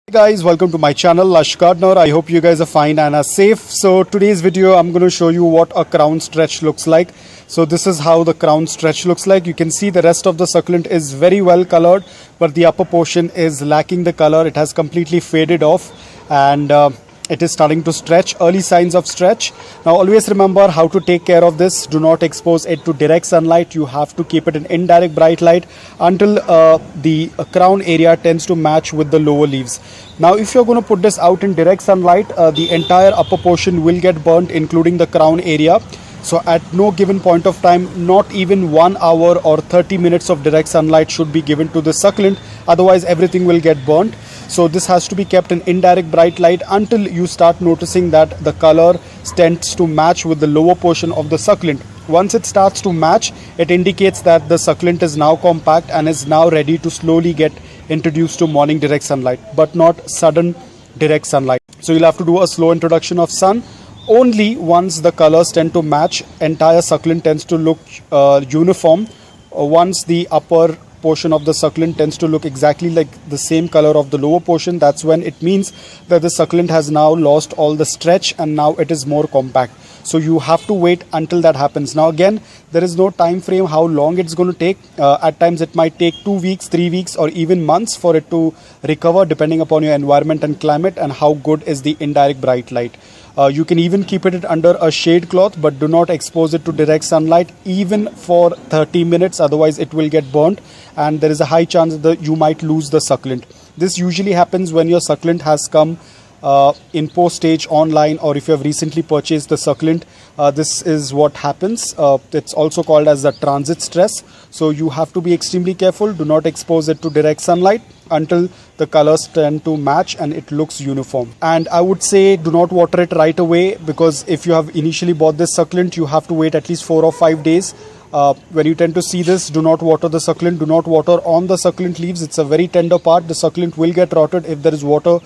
Hey guys, welcome to my channel Lush Gardener. I hope you guys are fine and are safe. So today's video I'm going to show you what a crown stretch looks like. So this is how the crown stretch looks like. You can see the rest of the succulent is very well colored, but the upper portion is lacking the color. It has completely faded off and it is starting to stretch. Early signs of stretch. Now always remember how to take care of this. Do not expose it to direct sunlight. You have to keep it in indirect bright light until the crown area tends to match with the lower leaves. Now if you're going to put this out in direct sunlight, the entire upper portion will get burnt, including the crown area. So at no given point of time, not even 1 hour or 30 minutes of direct sunlight should be given to the succulent. Otherwise everything will get burnt. So this has to be kept in indirect bright light until you start noticing that the color tends to match with the lower portion of the succulent. Once it starts to match, it indicates that the succulent is now compact and is now ready to slowly get introduced to morning direct sunlight, but not sudden direct sunlight. So you'll have to do a slow introduction of sun. Only once the colors tend to match, entire succulent tends to look uniform. Once the upper portion of the succulent tends to look exactly like the same color of the lower portion, that's when it means that the succulent has now lost all the stretch and now it is more compact. So you have to wait until that happens. Now again, there is no time frame how long it's going to take. At times it might take 2 weeks, 3 weeks or even months for it to recover, depending upon your environment and climate and how good is the indirect bright light. You can even keep it under a shade cloth, but do not expose it to direct sunlight even for 30 minutes, otherwise it will get burnt and there is a high chance that you might lose the succulent. This usually happens when your succulent has come in post stage online, or if you have recently purchased the succulent. This is what happens. It's also called as the transit stress. So you have to be extremely careful. Do not expose it to direct sunlight until the colors tend to match and it looks uniform. And I would say do not water it right away, because if you have initially bought this succulent, you have to wait at least 4 or 5 days. When you tend to see this, do not water the succulent. Do not water on the succulent leaves. It's a very tender part. The succulent will get rotted if there is water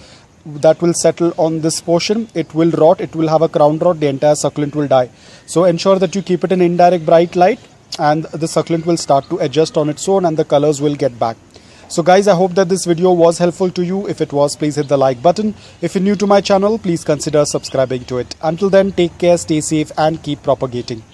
that will settle on this portion. It will rot, it will have a crown rot, the entire succulent will die. So ensure that you keep it in indirect bright light and the succulent will start to adjust on its own and the colors will get back. So guys, I hope that this video was helpful to you. If it was, please hit the like button. If you're new to my channel, please consider subscribing to it. Until then, take care, stay safe and keep propagating.